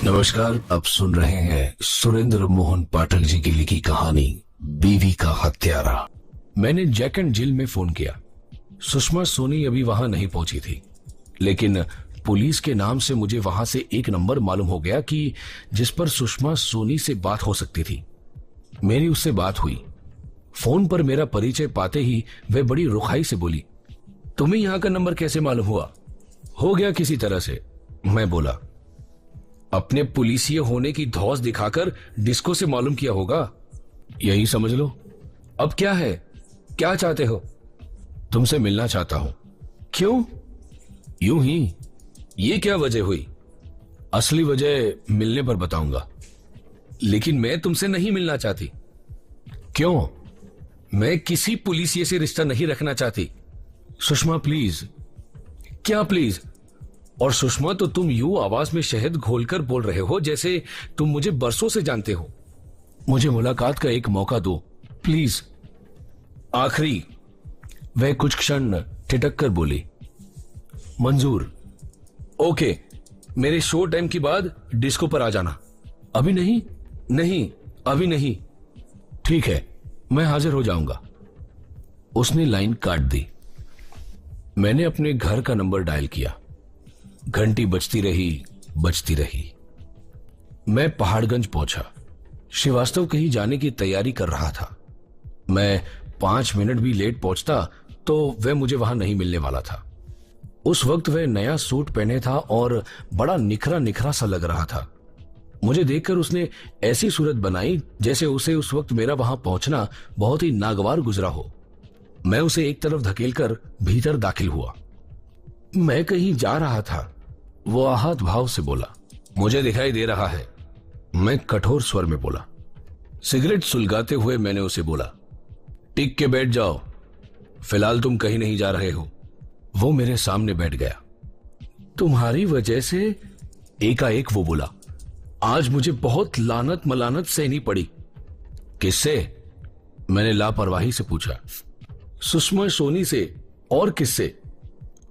नमस्कार, आप सुन रहे हैं सुरेंद्र मोहन पाठक जी की लिखी कहानी बीवी का हत्यारा। मैंने जैक एंड जिल में फोन किया। सुषमा सोनी अभी वहां नहीं पहुंची थी, लेकिन पुलिस के नाम से मुझे वहां से एक नंबर मालूम हो गया कि जिस पर सुषमा सोनी से बात हो सकती थी। मेरी उससे बात हुई। फोन पर मेरा परिचय पाते ही वह बड़ी रुखाई से बोली, तुम्हें यहां का नंबर कैसे मालूम हुआ? हो गया किसी तरह से, मैं बोला। अपने पुलिसिए होने की धौस दिखाकर डिस्को से मालूम किया होगा, यही समझ लो। अब क्या है, क्या चाहते हो? तुमसे मिलना चाहता हूं। क्यों? यूं ही। ये क्या वजह हुई? असली वजह मिलने पर बताऊंगा। लेकिन मैं तुमसे नहीं मिलना चाहती। क्यों? मैं किसी पुलिसिए से रिश्ता नहीं रखना चाहती। सुषमा प्लीज। क्या प्लीज? और सुषमा, तो तुम यूं आवाज में शहद घोलकर बोल रहे हो जैसे तुम मुझे बरसों से जानते हो। मुझे मुलाकात का एक मौका दो प्लीज, आखिरी। वह कुछ क्षण ठिठक कर बोली, मंजूर। ओके, मेरे शो टाइम के बाद डिस्को पर आ जाना। अभी नहीं? नहीं, अभी नहीं। ठीक है, मैं हाजिर हो जाऊंगा। उसने लाइन काट दी। मैंने अपने घर का नंबर डायल किया। घंटी बजती रही। मैं पहाड़गंज पहुंचा। श्रीवास्तव कहीं जाने की तैयारी कर रहा था। मैं 5 मिनट भी लेट पहुंचता तो वह मुझे वहां नहीं मिलने वाला था। उस वक्त वह नया सूट पहने था और बड़ा निखरा निखरा सा लग रहा था। मुझे देखकर उसने ऐसी सूरत बनाई जैसे उसे उस वक्त मेरा वहां पहुंचना बहुत ही नागवार गुजरा हो। मैं उसे एक तरफ धकेलकर भीतर दाखिल हुआ। मैं कहीं जा रहा था, वो आहत भाव से बोला। मुझे दिखाई दे रहा है, मैं कठोर स्वर में बोला। सिगरेट सुलगाते हुए मैंने उसे बोला, टिक के बैठ जाओ, फिलहाल तुम कहीं नहीं जा रहे हो। वो मेरे सामने बैठ गया। तुम्हारी वजह से, एकाएक वो बोला, आज मुझे बहुत लानत मलानत सहनी पड़ी। किससे? मैंने लापरवाही से पूछा। सुषमा सोनी से। और किससे?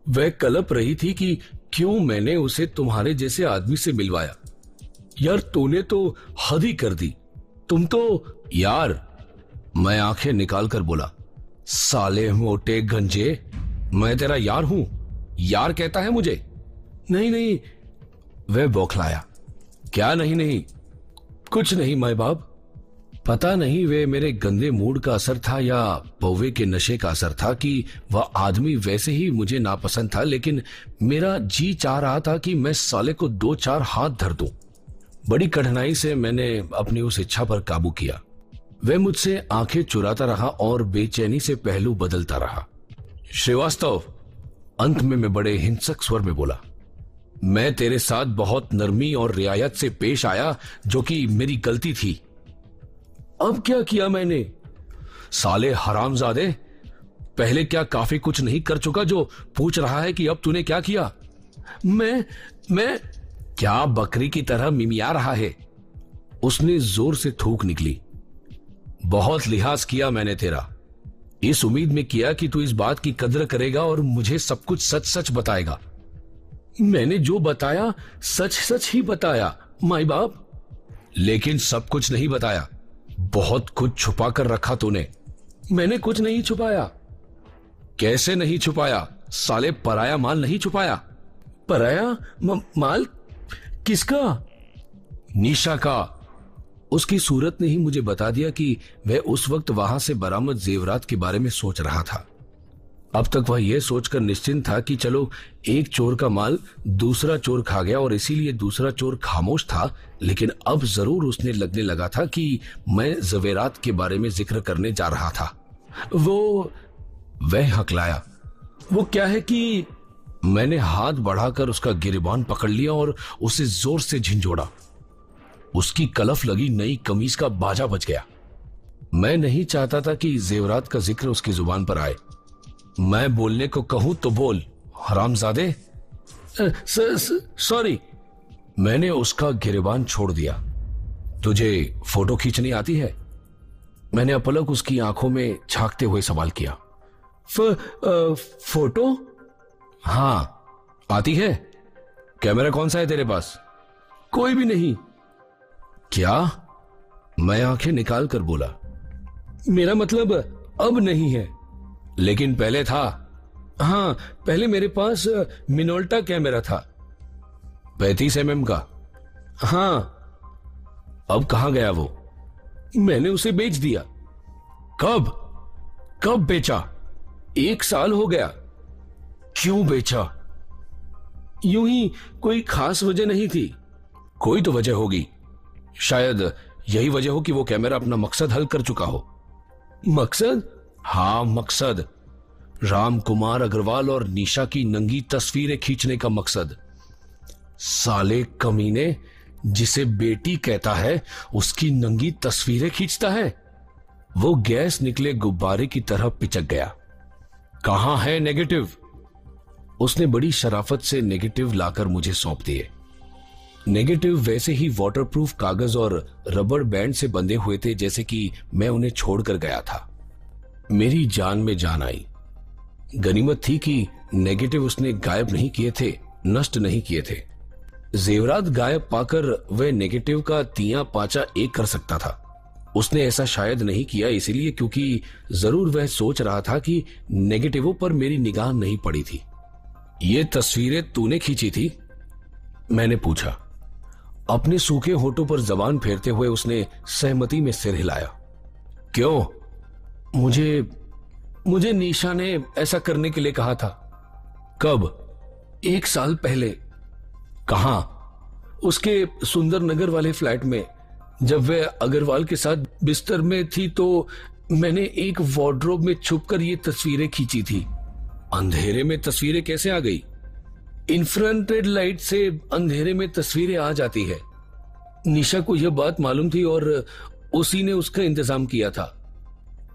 वह कलप रही थी कि क्यों मैंने उसे तुम्हारे जैसे आदमी से मिलवाया। यार तूने तो हद ही कर दी। तुम तो यार, मैं आंखें निकाल कर बोला, साले मोटे गंजे, मैं तेरा यार हूं? यार कहता है मुझे? नहीं नहीं। वह बौखलाया। क्या नहीं नहीं? कुछ नहीं माई बाप। पता नहीं वे मेरे गंदे मूड का असर था या पौवे के नशे का असर था कि वह आदमी वैसे ही मुझे नापसंद था, लेकिन मेरा जी चाह रहा था कि मैं साले को 2-4 हाथ धर दूं। बड़ी कठिनाई से मैंने अपनी उस इच्छा पर काबू किया। वह मुझसे आंखें चुराता रहा और बेचैनी से पहलू बदलता रहा। श्रीवास्तव, अंत में मैं बड़े हिंसक स्वर में बोला, मैं तेरे साथ बहुत नरमी और रियायत से पेश आया, जो कि मेरी गलती थी। अब क्या किया मैंने? साले हरामजादे, पहले क्या काफी कुछ नहीं कर चुका जो पूछ रहा है कि अब तूने क्या किया? मैं क्या बकरी की तरह मिमिया रहा है? उसने जोर से थूक निकली। बहुत लिहाज किया मैंने तेरा, इस उम्मीद में किया कि तू इस बात की कद्र करेगा और मुझे सब कुछ सच सच बताएगा। मैंने जो बताया सच सच ही बताया माई बाप। लेकिन सब कुछ नहीं बताया, बहुत कुछ छुपा कर रखा तूने। मैंने कुछ नहीं छुपाया। कैसे नहीं छुपाया? साले पराया माल नहीं छुपाया। पराया माल? किसका? निशा का। उसकी सूरत ने ही मुझे बता दिया कि वह उस वक्त वहां से बरामद जेवरात के बारे में सोच रहा था। अब तक वह यह सोचकर निश्चिंत था कि चलो, एक चोर का माल दूसरा चोर खा गया और इसीलिए दूसरा चोर खामोश था, लेकिन अब जरूर उसने लगने लगा था कि मैं जवेरात के बारे में जिक्र करने जा रहा था। वह हकलाया। वो क्या है कि मैंने हाथ बढ़ाकर उसका गिरेबान पकड़ लिया और उसे जोर से झिंझोड़ा। उसकी कलफ लगी नई कमीज का बाजा बज गया। मैं नहीं चाहता था कि जेवरात का जिक्र उसकी जुबान पर आए। मैं बोलने को कहूं तो बोल, हरामजादे। सॉरी। मैंने उसका गिरेबान छोड़ दिया। तुझे फोटो खींचनी आती है? मैंने अपलक उसकी आंखों में झांकते हुए सवाल किया। फोटो? हाँ, आती है। कैमरा कौन सा है तेरे पास? कोई भी नहीं। क्या? मैं आंखें निकाल कर बोला, मेरा मतलब अब नहीं है। लेकिन पहले था। हाँ, पहले मेरे पास मिनोल्टा कैमरा था, 35 mm का। हाँ। अब कहां गया वो? मैंने उसे बेच दिया। कब? कब बेचा? 1 साल हो गया। क्यों बेचा? यूं ही, कोई खास वजह नहीं थी। कोई तो वजह होगी। शायद यही वजह हो कि वो कैमरा अपना मकसद हल कर चुका हो। मकसद? हाँ, मकसद। राम कुमार अग्रवाल और निशा की नंगी तस्वीरें खींचने का मकसद। साले कमीने, जिसे बेटी कहता है उसकी नंगी तस्वीरें खींचता है। वो गैस निकले गुब्बारे की तरह पिचक गया। कहां है नेगेटिव? उसने बड़ी शराफत से नेगेटिव लाकर मुझे सौंप दिए। नेगेटिव वैसे ही वाटरप्रूफ कागज और रबर बैंड से बंधे हुए थे जैसे कि मैं उन्हें छोड़कर गया था। मेरी जान में जान आई। गनीमत थी कि नेगेटिव उसने गायब नहीं किए थे, नष्ट नहीं किए थे। जेवरात गायब पाकर वह नेगेटिव का तिया पाचा एक कर सकता था। उसने ऐसा शायद नहीं किया इसलिए क्योंकि जरूर वह सोच रहा था कि नेगेटिवों पर मेरी निगाह नहीं पड़ी थी। ये तस्वीरें तूने खींची थी? मैंने पूछा। अपने सूखे होठों पर जबान फेरते हुए उसने सहमति में सिर हिलाया। क्यों? मुझे निशा ने ऐसा करने के लिए कहा था। कब? 1 साल पहले। कहां? उसके सुंदर नगर वाले फ्लैट में। जब वह अग्रवाल के साथ बिस्तर में थी तो मैंने एक वार्डरोब में छुपकर ये तस्वीरें खींची थी। अंधेरे में तस्वीरें कैसे आ गई? इंफ्रारेड लाइट से अंधेरे में तस्वीरें आ जाती है। निशा को यह बात मालूम थी और उसी ने उसका इंतजाम किया था।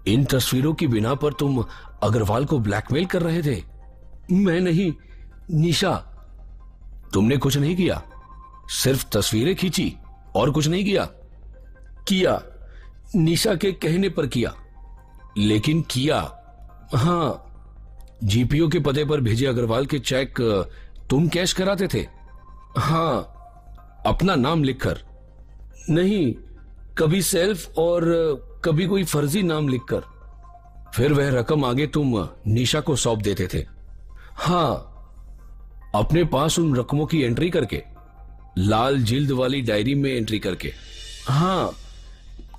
इन तस्वीरों की बिना पर तुम अग्रवाल को ब्लैकमेल कर रहे थे? मैं नहीं, निशा। तुमने कुछ नहीं किया, सिर्फ तस्वीरें खींची और कुछ नहीं किया? किया, निशा के कहने पर किया। लेकिन किया? हाँ। जीपीओ के पते पर भेजे अग्रवाल के चेक तुम कैश कराते थे? हाँ। अपना नाम लिखकर? नहीं, कभी सेल्फ और कभी कोई फर्जी नाम लिखकर। फिर वह रकम आगे तुम निशा को सौंप देते थे? हाँ। अपने पास उन रकमों की एंट्री करके? लाल जिल्द वाली डायरी में एंट्री करके? हाँ।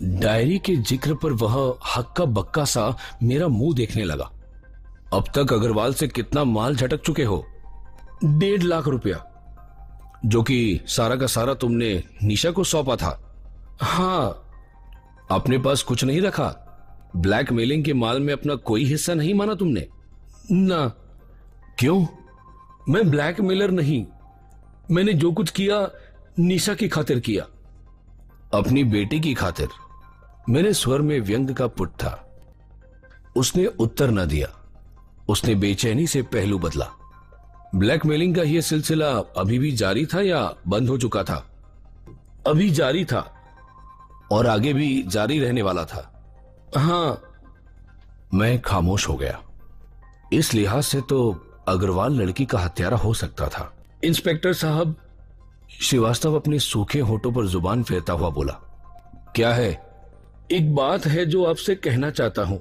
डायरी के जिक्र पर वह हक्का बक्का सा मेरा मुंह देखने लगा। अब तक अग्रवाल से कितना माल झटक चुके हो? 1.5 लाख रुपया, जो कि सारा का सारा तुमने निशा को सौंपा था? हाँ। अपने पास कुछ नहीं रखा? ब्लैकमेलिंग के माल में अपना कोई हिस्सा नहीं माना तुमने? ना। क्यों? मैं ब्लैकमेलर नहीं। मैंने जो कुछ किया निशा की खातिर किया। अपनी बेटी की खातिर? मेरे स्वर में व्यंग का पुट था। उसने उत्तर न दिया। उसने बेचैनी से पहलू बदला। ब्लैकमेलिंग का यह सिलसिला अभी भी जारी था या बंद हो चुका था? अभी जारी था और आगे भी जारी रहने वाला था। हाँ। मैं खामोश हो गया। इस लिहाज से तो अग्रवाल लड़की का हत्यारा हो सकता था। इंस्पेक्टर साहब, श्रीवास्तव अपने सूखे होठों पर जुबान फेरता हुआ बोला। क्या है? एक बात है जो आपसे कहना चाहता हूं।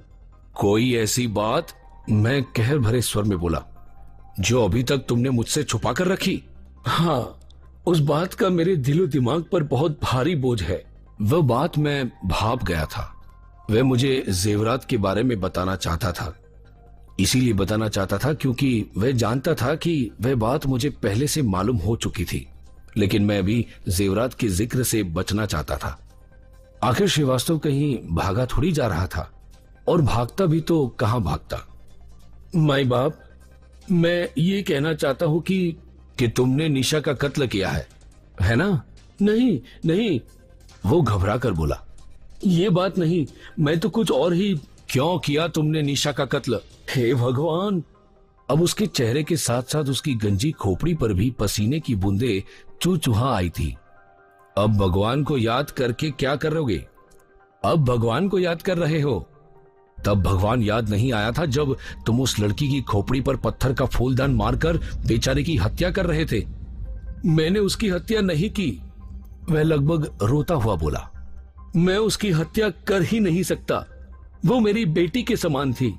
कोई ऐसी बात? मैं कहर भरे स्वर में बोला, जो अभी तक तुमने मुझसे छुपा कर रखी? हाँ, उस बात का मेरे दिलो दिमाग पर बहुत भारी बोझ है। वह बात मैं भाप गया था। वह मुझे जेवरात के बारे में बताना चाहता था। इसीलिए बताना चाहता था क्योंकि वह जानता था कि वह बात मुझे पहले से मालूम हो चुकी थी, लेकिन मैं भी जेवरात के जिक्र से बचना चाहता था। आखिर श्रीवास्तव कहीं भागा थोड़ी जा रहा था, और भागता भी तो कहां भागता। माई बाप, मैं ये कहना चाहता हूं कि तुमने निशा का कत्ल किया है ना? नहीं नहीं, वो घबरा कर बोला। ये बात नहीं, मैं तो कुछ और ही। क्यों किया तुमने निशा का कत्ल? हे भगवान! अब उसके चेहरे के साथ साथ उसकी गंजी खोपड़ी पर भी पसीने की बूंदें चूचुहा आई थी। अब भगवान को याद करके क्या करोगे? अब भगवान को याद कर रहे हो? तब भगवान याद नहीं आया था जब तुम उस लड़की की खोपड़ी पर पत्थर का फूलदान मारकर बेचारे की हत्या कर रहे थे। मैंने उसकी हत्या नहीं की। वह लगभग रोता हुआ बोला, मैं उसकी हत्या कर ही नहीं सकता। वो मेरी बेटी के समान थी।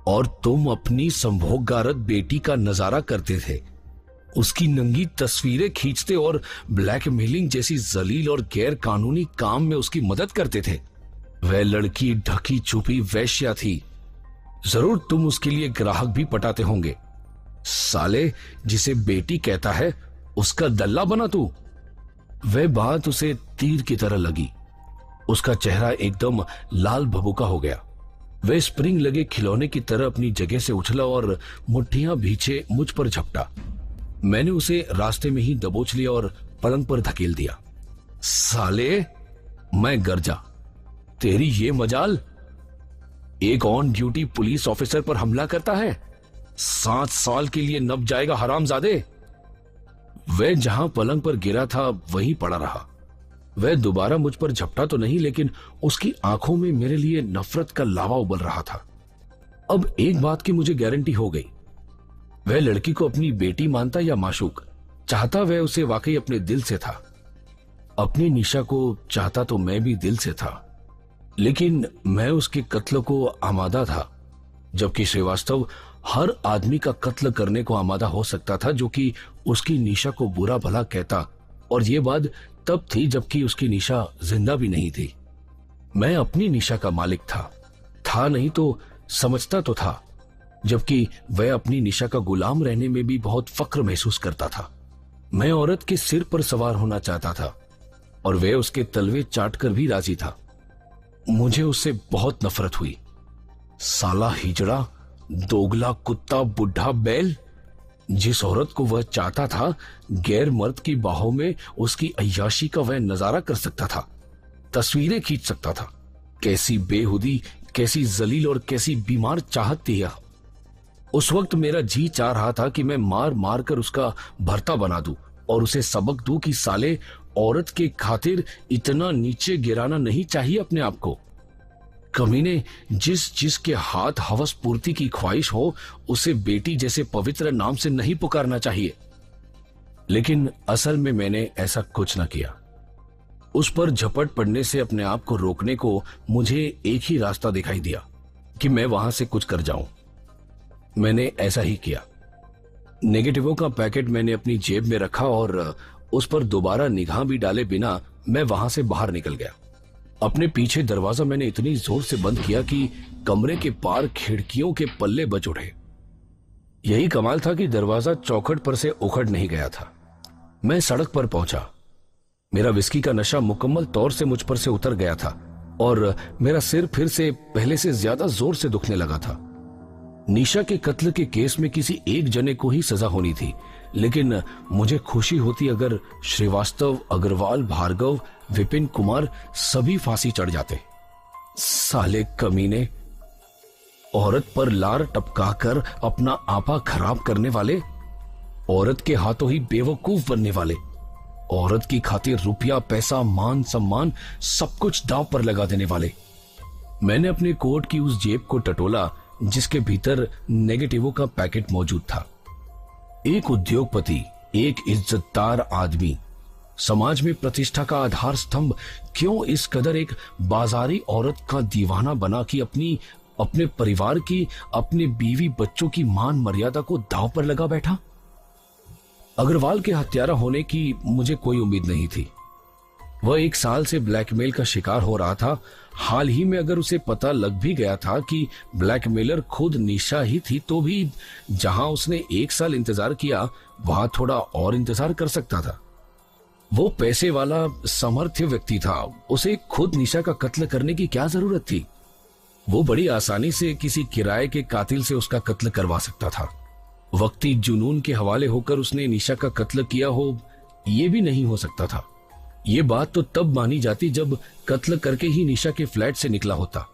और तुम अपनी संभोगगारत बेटी का नजारा करते थे, उसकी नंगी तस्वीरें खींचते और ब्लैकमेलिंग जैसी जलील और गैर कानूनी काम में उसकी मदद करते थे। वह लड़की ढकी छुपी वैश्या थी। जरूर तुम उसके लिए ग्राहक भी पटाते होंगे। साले, जिसे बेटी कहता है उसका दल्ला बना तू। वह बात उसे तीर की तरह लगी। उसका चेहरा एकदम लाल भभूका हो गया। वह स्प्रिंग लगे खिलौने की तरह अपनी जगह से उछला और मुट्ठियां भींचे मुझ पर झपटा। मैंने उसे रास्ते में ही दबोच लिया और पलंग पर धकेल दिया। साले, मैं गरजा, तेरी ये मजाल। एक ऑन ड्यूटी पुलिस ऑफिसर पर हमला करता है। 7 साल के लिए नब जाएगा हरामजादे। वह जहां पलंग पर गिरा था वहीं पड़ा रहा। वह दोबारा मुझ पर झपटा तो नहीं, लेकिन उसकी आंखों में मेरे लिए नफरत का लावा उबल रहा था। अब एक बात की मुझे गारंटी हो गई, वह लड़की को अपनी बेटी मानता या माशूक, चाहता वह उसे वाकई अपने दिल से था। अपनी निशा को चाहता तो मैं भी दिल से था, लेकिन मैं उसके कत्ल को आमादा था, जबकि श्रीवास्तव हर आदमी का कत्ल करने को आमादा हो सकता था जो कि उसकी निशा को बुरा भला कहता। और यह बात तब थी जबकि उसकी निशा जिंदा भी नहीं थी। मैं अपनी निशा का मालिक था नहीं तो समझता तो था, जबकि वह अपनी निशा का गुलाम रहने में भी बहुत फक्र महसूस करता था। मैं औरत के सिर पर सवार होना चाहता था और वह उसके तलवे चाट कर भी राजी था। मुझे उससे बहुत नफरत हुई। साला हिजड़ा, दोगला कुत्ता, बुढ़ा बैल। जिस औरत को वह चाहता था, गैर मर्द की बाहों में उसकी अय्याशी का वह नजारा कर सकता था, तस्वीरें खींच सकता था। कैसी बेहुदी, कैसी जलील और कैसी बीमार चाहत थी यह। उस वक्त मेरा जी चाह रहा था कि मैं मार मार कर उसका भरता बना दूं और उसे सबक दूं कि साले, औरत के खातिर इतना नीचे गिराना नहीं चाहिए अपने आप को। कमीने, जिसके हाथ हवस पूर्ति की ख्वाहिश हो, उसे बेटी जैसे पवित्र नाम से नहीं पुकारना चाहिए। लेकिन असल में मैंने ऐसा कुछ न किया। उस पर झपट पड़ने से अपने आप को रोकने को मुझे एक ही रास्ता दिखाई दिया कि मैं वहां से कुछ कर जाऊं। मैंने ऐसा ही किया। नेगेटिवों का पैकेट मैंने अपनी जेब में रखा और उस पर दोबारा निगाह भी डाले बिना मैं वहां से बाहर निकल गया। अपने पीछे दरवाजा मैंने इतनी जोर से बंद किया कि कमरे के पार खिड़कियों के पल्ले बज उठे। यही कमाल था कि दरवाजा चौखट पर से उखड़ नहीं गया था। मैं सड़क पर पहुंचा। मेरा विस्की का नशा मुकम्मल तौर से मुझ पर से उतर गया था और मेरा सिर फिर से पहले से ज्यादा जोर से दुखने लगा था। निशा के कत्ल के केस में किसी एक जने को ही सजा होनी थी, लेकिन मुझे खुशी होती अगर श्रीवास्तव, अग्रवाल, भार्गव, विपिन कुमार सभी फांसी चढ़ जाते। साले कमीने, औरत पर लार टपकाकर अपना आपा खराब करने वाले, औरत के हाथों ही बेवकूफ बनने वाले, औरत की खातिर रुपया, पैसा, मान सम्मान सब कुछ दांव पर लगा देने वाले। मैंने अपने कोट की उस जेब को टटोला जिसके भीतर नेगेटिवों का पैकेट मौजूद था। एक उद्योगपति, एक इज्जतदार आदमी, समाज में प्रतिष्ठा का आधार स्तंभ क्यों इस कदर एक बाजारी औरत का दीवाना बना कि अपने परिवार की, अपने बीवी बच्चों की मान मर्यादा को दांव पर लगा बैठा? अग्रवाल के हत्यारा होने की मुझे कोई उम्मीद नहीं थी। वह 1 साल से ब्लैकमेल का शिकार हो रहा था। हाल ही में अगर उसे पता लग भी गया था कि ब्लैकमेलर खुद निशा ही थी, तो भी जहां उसने 1 साल इंतजार किया, वहां थोड़ा और इंतजार कर सकता था। वो पैसे वाला समर्थ्य व्यक्ति था, उसे खुद निशा का कत्ल करने की क्या जरूरत थी? वो बड़ी आसानी से किसी किराए के कातिल से उसका कत्ल करवा सकता था। वक्ती जुनून के हवाले होकर उसने निशा का कत्ल किया हो, ये भी नहीं हो सकता था। ये बात तो तब मानी जाती जब कत्ल करके ही निशा के फ्लैट से निकला होता,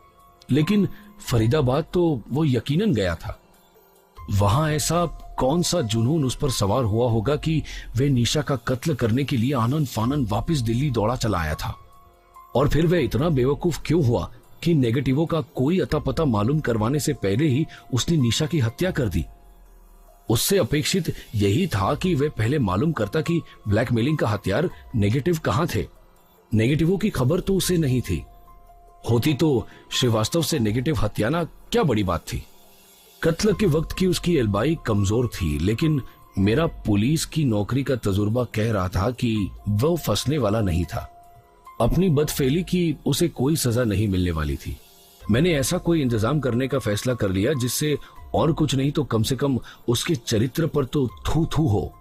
लेकिन फरीदाबाद तो वो यकीनन गया था। वहां ऐसा कौन सा जुनून उस पर सवार हुआ होगा कि वे निशा का कत्ल करने के लिए आनन फानन वापस दिल्ली दौड़ा चला आया था? और फिर वह इतना बेवकूफ क्यों हुआ कि नेगेटिवों का कोई अता पता मालूम करवाने से पहले ही उसने निशा की हत्या कर दी? उससे अपेक्षित यही था कि वह पहले मालूम करता कि ब्लैकमेलिंग का हथियार नेगेटिव कहां थे। नेगेटिवों की खबर तो उसे नहीं थी, होती तो श्रीवास्तव से नेगेटिव हत्याना क्या बड़ी बात थी। कत्ल के वक्त की उसकी एल्बाई कमजोर थी, लेकिन मेरा पुलिस की नौकरी का तजुर्बा कह रहा था कि वह फंसने वाला नहीं था। अपनी बदफेली की उसे कोई सजा नहीं मिलने वाली थी। मैंने ऐसा कोई इंतजाम करने का फैसला कर लिया जिससे और कुछ नहीं तो कम से कम उसके चरित्र पर तो थू थू हो।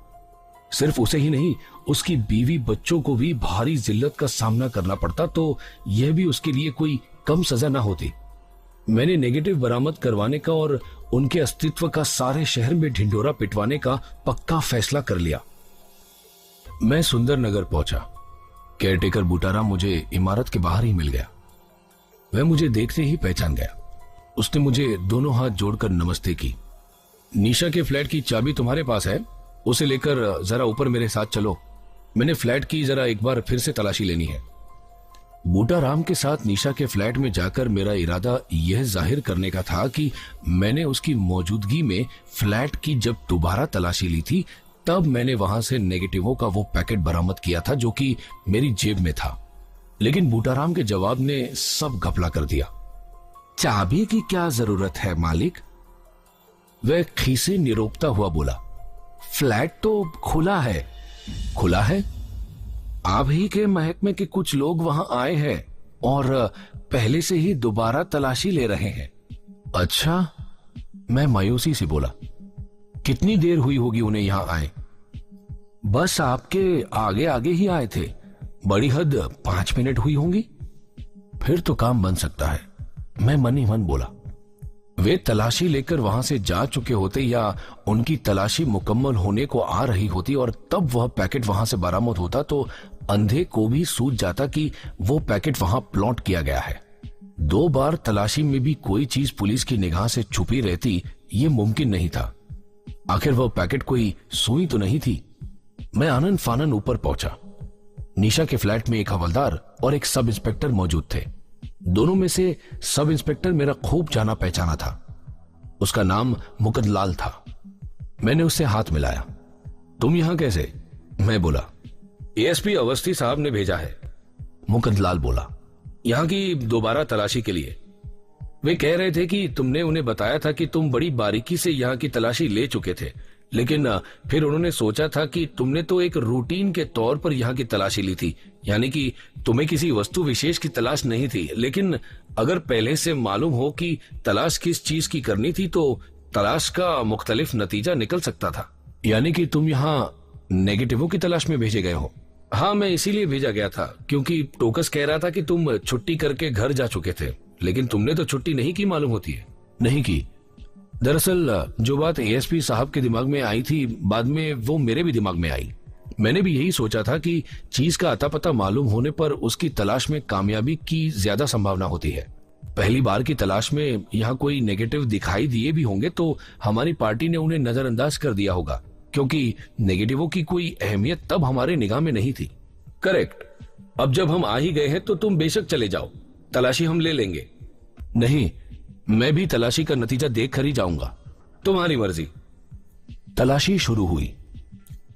सिर्फ उसे ही नहीं, उसकी बीवी बच्चों को भी भारी जिल्लत का सामना करना पड़ता तो यह भी उसके लिए कोई कम सजा ना होती। मैंने नेगेटिव बरामद करवाने का और उनके अस्तित्व का सारे शहर में ढिंढोरा पिटवाने का पक्का फैसला कर लिया। मैं सुंदर नगर पहुंचा। केयरटेकर बूटाराम मुझे इमारत के बाहर ही मिल गया। वह मुझे देखते ही पहचान गया। उसने मुझे दोनों हाथ जोड़कर नमस्ते की। निशा के फ्लैट की चाबी तुम्हारे पास है, उसे लेकर जरा ऊपर मेरे साथ चलो। मैंने फ्लैट की जरा एक बार फिर से तलाशी लेनी है। बूटाराम के साथ निशा के फ्लैट में जाकर मेरा इरादा यह जाहिर करने का था कि मैंने उसकी मौजूदगी में फ्लैट की जब दोबारा तलाशी ली थी तब मैंने वहां से नेगेटिवों का वो पैकेट बरामद किया था जो कि मेरी जेब में था। लेकिन बूटाराम के जवाब ने सब घपला कर दिया। चाबी की क्या जरूरत है मालिक? वह खीसे निरोपता हुआ बोला। फ्लैट तो खुला है। खुला है? आप ही के महकमे के कुछ लोग वहां आए हैं और पहले से ही दोबारा तलाशी ले रहे हैं। अच्छा, मैं मायूसी से बोला। कितनी देर हुई होगी उन्हें यहां आए? बस आपके आगे आगे ही आए थे। बड़ी हद 5 मिनट हुई होंगी। फिर तो काम बन सकता है, मैं मन ही मन बोला। वे तलाशी लेकर वहां से जा चुके होते या उनकी तलाशी मुकम्मल होने को आ रही होती और तब वह पैकेट वहां से बरामद होता तो अंधे को भी सूझ जाता कि वो पैकेट वहां प्लॉट किया गया है। 2 बार तलाशी में भी कोई चीज पुलिस की निगाह से छुपी रहती ये मुमकिन नहीं था। आखिर वह पैकेट कोई सुई तो नहीं थी। मैं आनन फानन ऊपर पहुंचा। निशा के फ्लैट में एक हवलदार और एक सब इंस्पेक्टर मौजूद थे। दोनों में से सब इंस्पेक्टर मेरा खूब जाना पहचाना था। उसका नाम मुकंदलाल था। मैंने उससे हाथ मिलाया। तुम यहां कैसे? मैं बोला। एएसपी अवस्थी साहब ने भेजा है। मुकंदलाल बोला। यहां की दोबारा तलाशी के लिए। वे कह रहे थे कि तुमने उन्हें बताया था कि तुम बड़ी बारीकी से यहां की तलाशी ले चुके थे, लेकिन फिर उन्होंने सोचा था कि तुमने तो एक रूटीन के तौर पर यहां की तलाशी ली थी, यानी कि तुम्हें किसी वस्तु विशेष की तलाश नहीं थी। लेकिन अगर पहले से मालूम हो कि तलाश किस चीज की करनी थी तो तलाश का मुख्तलिफ नतीजा निकल सकता था। यानी कि तुम यहाँ नेगेटिवों की तलाश में भेजे गए हो? हाँ, मैं इसीलिए भेजा गया था क्योंकि टोकस कह रहा था कि तुम छुट्टी करके घर जा चुके थे, लेकिन तुमने तो छुट्टी नहीं की मालूम होती है। नहीं की। दरअसल जो बात एएसपी साहब के दिमाग में आई थी बाद में वो मेरे भी दिमाग में आई। मैंने भी यही सोचा था कि चीज का अता पता मालूम होने पर उसकी तलाश में कामयाबी की ज्यादा संभावना होती है। पहली बार की तलाश में यहाँ कोई नेगेटिव दिखाई दिए भी होंगे तो हमारी पार्टी ने उन्हें नजरअंदाज कर दिया होगा, क्योंकि नेगेटिवों की कोई अहमियत तब हमारे निगाह में नहीं थी। करेक्ट। अब जब हम आ ही गए हैं तो तुम बेशक चले जाओ, तलाशी हम ले लेंगे। नहीं, मैं भी तलाशी का नतीजा देख कर ही जाऊंगा। तुम्हारी मर्जी। तलाशी शुरू हुई।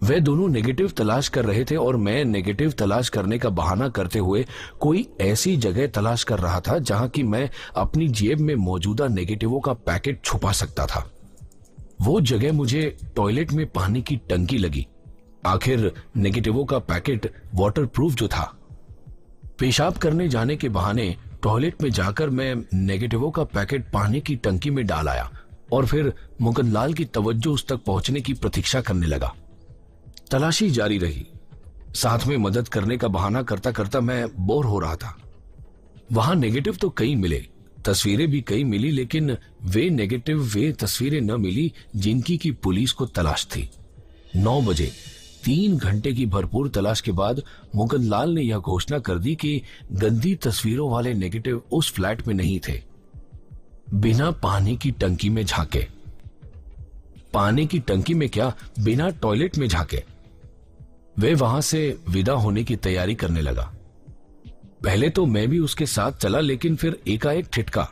वे दोनों नेगेटिव तलाश कर रहे थे और मैं नेगेटिव तलाश करने का बहाना करते हुए कोई ऐसी जगह तलाश कर रहा था जहां की मैं अपनी जेब में मौजूदा नेगेटिवों का पैकेट छुपा सकता था। वो जगह मुझे टॉयलेट में पानी की टंकी लगी। आखिर नेगेटिवों का पैकेट वाटरप्रूफ जो था। पेशाब करने जाने के बहाने टॉयलेट में जाकर मैं नेगेटिवों का पैकेट पानी की टंकी में डाल आया और फिर मुकंदलाल की तवज्जो उस तक पहुंचने की प्रतीक्षा करने लगा। तलाशी जारी रही। साथ में मदद करने का बहाना करता करता मैं बोर हो रहा था। वहां नेगेटिव तो कई मिले, तस्वीरें भी कई मिली, लेकिन वे नेगेटिव वे तस्वीरें न मिली जिनकी की पुलिस को तलाश थी। 9 बजे 3 घंटे की भरपूर तलाश के बाद मुकंदलाल ने यह घोषणा कर दी कि गंदी तस्वीरों वाले नेगेटिव उस फ्लैट में नहीं थे। बिना पानी की टंकी में झांके। पानी की टंकी में क्या, बिना टॉयलेट में झांके। वे वहां से विदा होने की तैयारी करने लगा। पहले तो मैं भी उसके साथ चला, लेकिन फिर एकाएक ठिठका।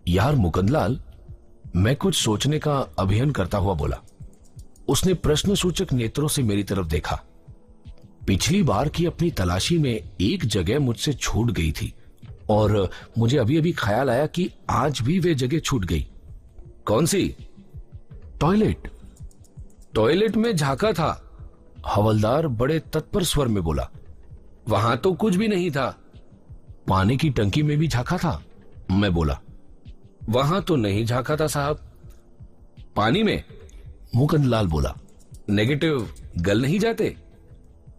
यार मुकंदलाल, मैं कुछ सोचने का अभियान करता हुआ बोला। उसने प्रश्नसूचक नेत्रों से मेरी तरफ देखा। पिछली बार की अपनी तलाशी में एक जगह मुझसे छूट गई थी और मुझे अभी अभी ख्याल आया कि आज भी वे जगह छूट गई। कौन सी? टॉयलेट। टॉयलेट में झांका था, हवलदार बड़े तत्पर स्वर में बोला। वहां तो कुछ भी नहीं था। पानी की टंकी में भी झांका था, मैं बोला। वहां तो नहीं झांका था साहब। पानी में? मुकुंदलाल बोला। नेगेटिव गल नहीं जाते?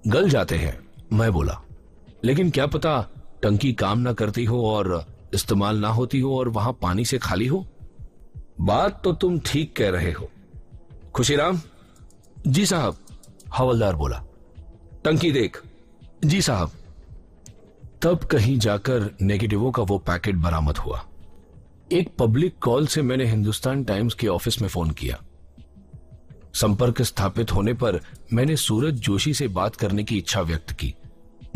गल जाते हैं, मैं बोला, लेकिन क्या पता टंकी काम ना करती हो और इस्तेमाल ना होती हो और वहां पानी से खाली हो। बात तो तुम ठीक कह रहे हो। खुशीराम? जी साहब, हवलदार बोला। टंकी देख। जी साहब। तब कहीं जाकर नेगेटिवों का वो पैकेट बरामद हुआ। एक पब्लिक कॉल से मैंने हिंदुस्तान टाइम्स के ऑफिस में फोन किया। संपर्क स्थापित होने पर मैंने सूरज जोशी से बात करने की इच्छा व्यक्त की।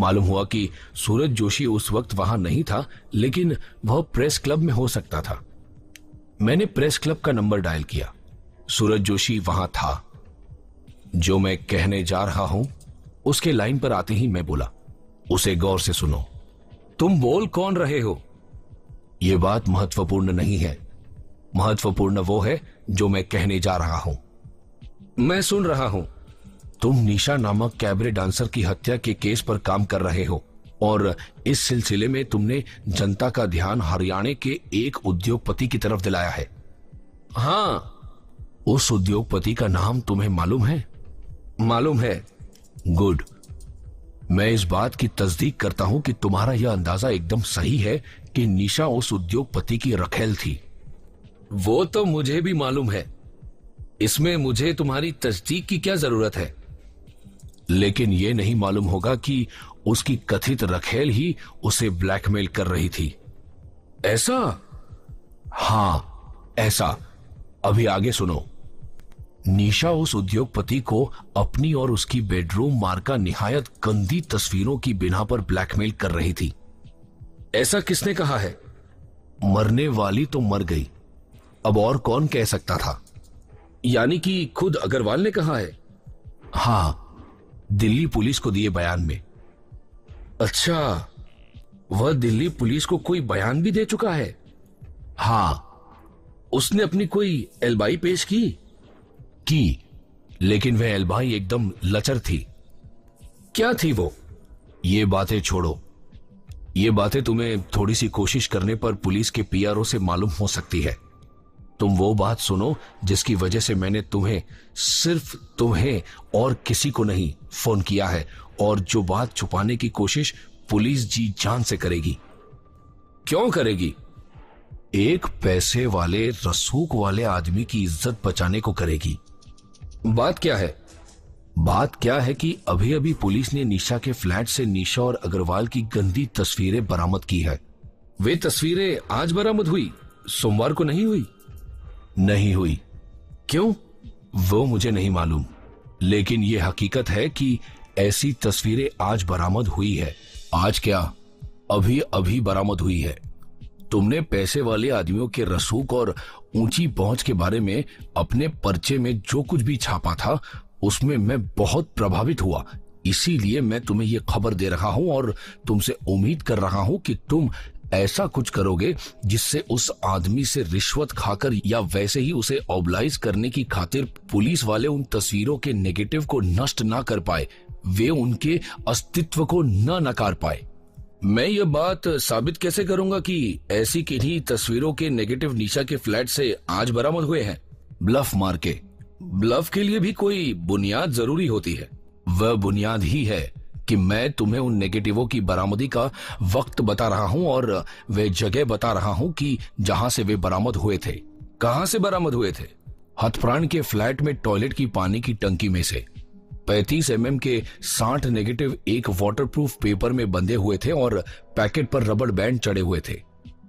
मालूम हुआ कि सूरज जोशी उस वक्त वहां नहीं था, लेकिन वह प्रेस क्लब में हो सकता था। मैंने प्रेस क्लब का नंबर डायल किया। सूरज जोशी वहां था। जो मैं कहने जा रहा हूं उसके लाइन पर आते ही मैं बोला, उसे गौर से सुनो। तुम बोल कौन रहे हो? यह बात महत्वपूर्ण नहीं है। महत्वपूर्ण वो है जो मैं कहने जा रहा हूं। मैं सुन रहा हूं। तुम निशा नामक कैबरे डांसर की हत्या के केस पर काम कर रहे हो और इस सिलसिले में तुमने जनता का ध्यान हरियाणा के एक उद्योगपति की तरफ दिलाया है। हां। उस उद्योगपति का नाम तुम्हें मालूम है? मालूम है। गुड। मैं इस बात की तस्दीक करता हूं कि तुम्हारा यह अंदाजा एकदम सही है कि निशा उस उद्योगपति की रखेल थी। वो तो मुझे भी मालूम है। इसमें मुझे तुम्हारी तस्दीक की क्या जरूरत है? लेकिन यह नहीं मालूम होगा कि उसकी कथित रखेल ही उसे ब्लैकमेल कर रही थी। ऐसा? हां, ऐसा। अभी आगे सुनो। निशा उस उद्योगपति को अपनी और उसकी बेडरूम मार्का निहायत गंदी तस्वीरों की बिना पर ब्लैकमेल कर रही थी। ऐसा किसने कहा है? मरने वाली तो मर गई, अब और कौन कह सकता था? यानी कि खुद अग्रवाल ने कहा है? हां, दिल्ली पुलिस को दिए बयान में। अच्छा, वह दिल्ली पुलिस को कोई बयान भी दे चुका है? हां। उसने अपनी कोई एलबाई पेश की? लेकिन वह एलबाई एकदम लचर थी। क्या थी वो? ये बातें छोड़ो। ये बातें तुम्हें थोड़ी सी कोशिश करने पर पुलिस के पीआरओ से मालूम हो सकती है। तुम वो बात सुनो जिसकी वजह से मैंने तुम्हें, सिर्फ तुम्हें और किसी को नहीं, फोन किया है, और जो बात छुपाने की कोशिश पुलिस जी जान से करेगी। क्यों करेगी? एक पैसे वाले रसूख वाले आदमी की इज्जत बचाने को करेगी। बात क्या है? बात क्या है कि अभी अभी पुलिस ने निशा के फ्लैट से निशा और अग्रवाल की गंदी तस्वीरें बरामद की है। वे तस्वीरें आज बरामद हुई, सोमवार को नहीं हुई? नहीं हुई। क्यों? वो मुझे नहीं मालूम, लेकिन यह हकीकत है कि ऐसी तस्वीरें आज बरामद हुई है। आज क्या, अभी अभी बरामद हुई है। तुमने पैसे वाले आदमियों के रसूख और ऊंची पहुंच के बारे में अपने पर्चे में जो कुछ भी छापा था उसमें मैं बहुत प्रभावित हुआ। इसीलिए मैं तुम्हें यह खबर दे रहा हूं और तुमसे उम्मीद कर रहा हूं कि तुम ऐसा कुछ करोगे जिससे उस आदमी से रिश्वत खाकर या वैसे ही उसे ऑबलाइज करने की खातिर पुलिस वाले उन तस्वीरों के नेगेटिव को नष्ट ना कर पाए, वे उनके अस्तित्व को न नकार पाए। मैं ये बात साबित कैसे करूंगा कि ऐसी किन्हीं तस्वीरों के नेगेटिव निशा के फ्लैट से आज बरामद हुए हैं? ब्लफ मार के। ब्लफ के लिए भी कोई बुनियाद जरूरी होती है। वह बुनियाद ही है कि मैं तुम्हें उन नेगेटिवों की बरामदी का वक्त बता रहा हूं और वे जगह बता रहा हूं कि जहां से वे बरामद हुए थे। कहां से बरामद हुए थे? हथप्राण के फ्लैट में टॉयलेट की पानी की टंकी में से। 35 mm के 60 नेगेटिव एक वाटरप्रूफ पेपर में बंधे हुए थे और पैकेट पर रबड़ बैंड चढ़े हुए थे।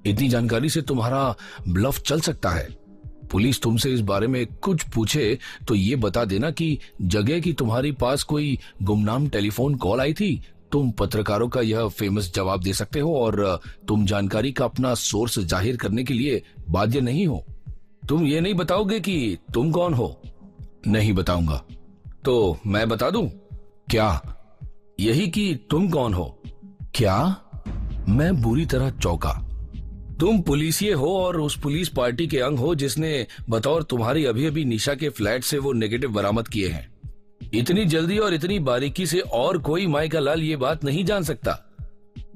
इतनी जानकारी से तुम्हारा ब्लफ चल सकता है। पुलिस तुमसे इस बारे में कुछ पूछे तो ये बता देना कि जगह की तुम्हारी पास कोई गुमनाम टेलीफोन कॉल आई थी। तुम पत्रकारों का यह फेमस जवाब दे सकते हो और तुम जानकारी का अपना सोर्स जाहिर करने के लिए बाध्य नहीं हो। तुम ये नहीं बताओगे कि तुम कौन हो? नहीं बताऊंगा। तो मैं बता दूं? क्या? यही कि तुम कौन हो। क्या? मैं बुरी तरह चौंका। तुम पुलिसिये हो और उस पुलिस पार्टी के अंग हो जिसने बतौर तुम्हारी अभी अभी निशा के फ्लैट से वो नेगेटिव बरामद किए हैं। इतनी जल्दी और इतनी बारीकी से और कोई माई का लाल ये बात नहीं जान सकता।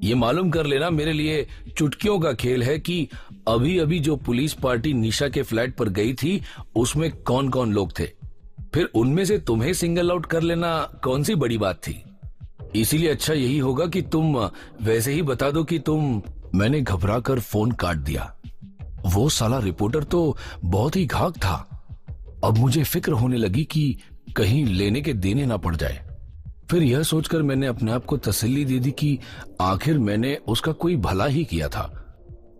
ये मालूम कर लेना मेरे लिए चुटकियों का खेल है कि अभी अभी जो पुलिस पार्टी निशा के फ्लैट पर गई थी उसमें कौन कौन लोग थे। फिर उनमें से तुम्हें सिंगल आउट कर लेना कौन सी बड़ी बात थी। इसीलिए अच्छा यही होगा कि तुम वैसे ही बता दो कि तुम। मैंने घबराकर फोन काट दिया। वो साला रिपोर्टर तो बहुत ही घाघ था। अब मुझे फिक्र होने लगी कि कहीं लेने के देने ना पड़ जाए। फिर यह सोचकर मैंने अपने आप को तसल्ली दे दी कि आखिर मैंने उसका कोई भला ही किया था।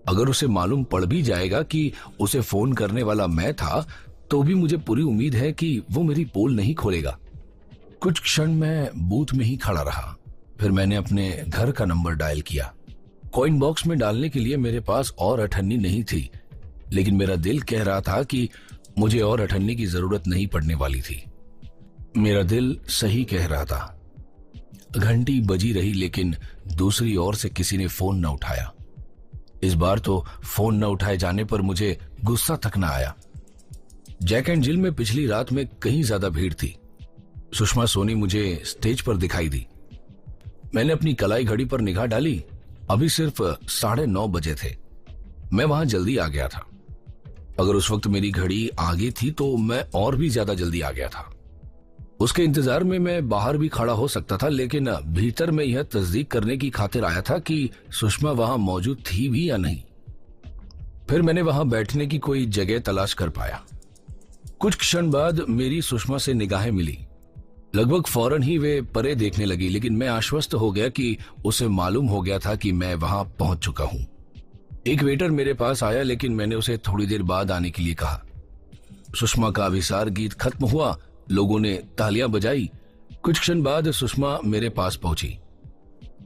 अगर उसे मालूम पड़ भी जाएगा कि उसे फोन करने वाला मैं था तो भी मुझे पूरी उम्मीद है कि वो मेरी पोल नहीं खोलेगा। कुछ क्षण मैं बूथ में ही खड़ा रहा। फिर मैंने अपने घर का नंबर डायल किया। कॉइन बॉक्स में डालने के लिए मेरे पास और अठन्नी नहीं थी, लेकिन मेरा दिल कह रहा था कि मुझे और अठन्नी की जरूरत नहीं पड़ने वाली थी। मेरा दिल सही कह रहा था। घंटी बजी रही लेकिन दूसरी ओर से किसी ने फोन न उठाया। इस बार तो फोन न उठाए जाने पर मुझे गुस्सा तक न आया। जैक एंड जिल में पिछली रात में कहीं ज्यादा भीड़ थी। सुषमा सोनी मुझे स्टेज पर दिखाई दी। मैंने अपनी कलाई घड़ी पर निगाह डाली। अभी सिर्फ 9:30 बजे थे। मैं वहां जल्दी आ गया था। अगर उस वक्त मेरी घड़ी आगे थी तो मैं और भी ज्यादा जल्दी आ गया था। उसके इंतजार में मैं बाहर भी खड़ा हो सकता था, लेकिन भीतर में यह तस्दीक करने की खातिर आया था कि सुषमा वहां मौजूद थी भी या नहीं। फिर मैंने वहां बैठने की कोई जगह तलाश कर पाया। कुछ क्षण बाद मेरी सुषमा से निगाहें मिली। लगभग फौरन ही वे परे देखने लगी, लेकिन मैं आश्वस्त हो गया कि उसे मालूम हो गया था कि मैं वहां पहुंच चुका हूं। एक वेटर मेरे पास आया, लेकिन मैंने उसे थोड़ी देर बाद आने के लिए कहा। सुषमा का अभिसार गीत खत्म हुआ। लोगों ने तालियां बजाई। कुछ क्षण बाद सुषमा मेरे पास पहुंची।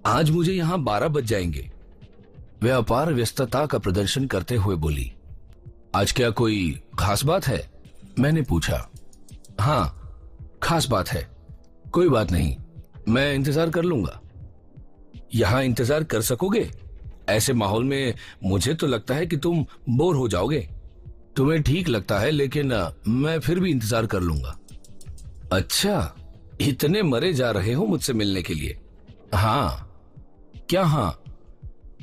आज मुझे यहां 12 बज जाएंगे, वे अपार व्यस्तता का प्रदर्शन करते हुए बोली। आज क्या कोई खास बात है? मैंने पूछा। हाँ, खास बात है। कोई बात नहीं, मैं इंतजार कर लूंगा। यहां इंतजार कर सकोगे? ऐसे माहौल में मुझे तो लगता है कि तुम बोर हो जाओगे। तुम्हें ठीक लगता है, लेकिन मैं फिर भी इंतजार कर लूंगा। अच्छा, इतने मरे जा रहे हो मुझसे मिलने के लिए? हाँ। क्या हाँ?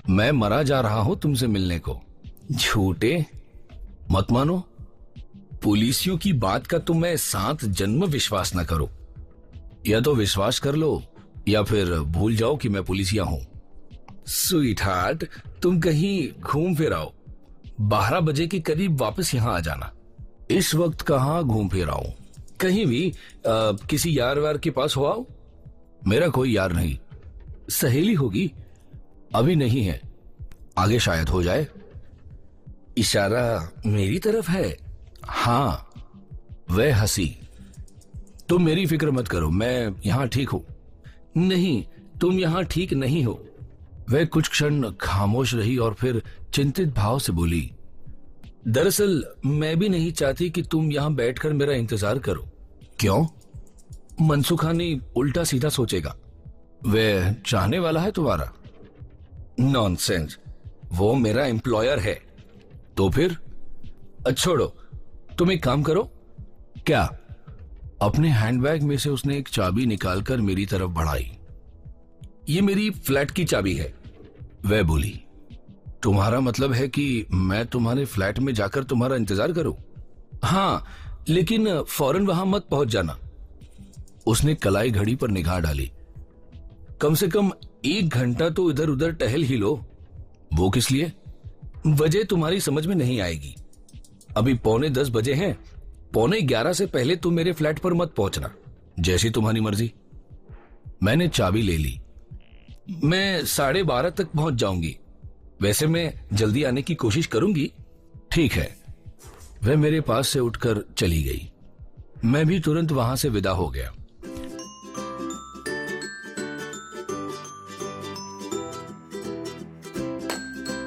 मैं मरा जा रहा हूं तुमसे मिलने को। झूठे, मत मानो। पुलिसियों की बात का तुम मैं 7 जन्म विश्वास न करो। या तो विश्वास कर लो या फिर भूल जाओ कि मैं पुलिसिया हूं। स्वीट हार्ट, तुम कहीं घूम फिर आओ। 12 बजे के करीब वापस यहां आ जाना। इस वक्त कहां घूम फिर आऊं? कहीं भी किसी यार वार के पास हो आओ। मेरा कोई यार नहीं। सहेली होगी? अभी नहीं है, आगे शायद हो जाए। इशारा मेरी तरफ है? हाँ। वह हंसी। तुम मेरी फिक्र मत करो, मैं यहां ठीक हूं। नहीं, तुम यहां ठीक नहीं हो। वह कुछ क्षण खामोश रही और फिर चिंतित भाव से बोली, दरअसल मैं भी नहीं चाहती कि तुम यहां बैठकर मेरा इंतजार करो। क्यों? मनसुखानी उल्टा सीधा सोचेगा। वह चाहने वाला है तुम्हारा? नॉनसेंस, वो मेरा एम्प्लॉयर है। तो फिर? छोड़ो, तुम एक काम करो। क्या? अपने हैंडबैग में से उसने एक चाबी निकालकर मेरी तरफ बढ़ाई। ये मेरी फ्लैट की चाबी है, वह बोली। तुम्हारा मतलब है कि मैं तुम्हारे फ्लैट में जाकर तुम्हारा इंतजार करूं? हाँ, लेकिन फौरन वहां मत पहुंच जाना। उसने कलाई घड़ी पर निगाह डाली। कम से कम 1 घंटा तो इधर उधर टहल ही लो। वो किस लिए? वजह तुम्हारी समझ में नहीं आएगी। अभी 9:45 बजे हैं। 11:15 से पहले तुम मेरे फ्लैट पर मत पहुंचना, जैसी तुम्हारी मर्जी। मैंने चाबी ले ली। मैं 12:30 तक पहुंच जाऊंगी। वैसे मैं जल्दी आने की कोशिश करूंगी। ठीक है। वह मेरे पास से उठकर चली गई। मैं भी तुरंत वहां से विदा हो गया।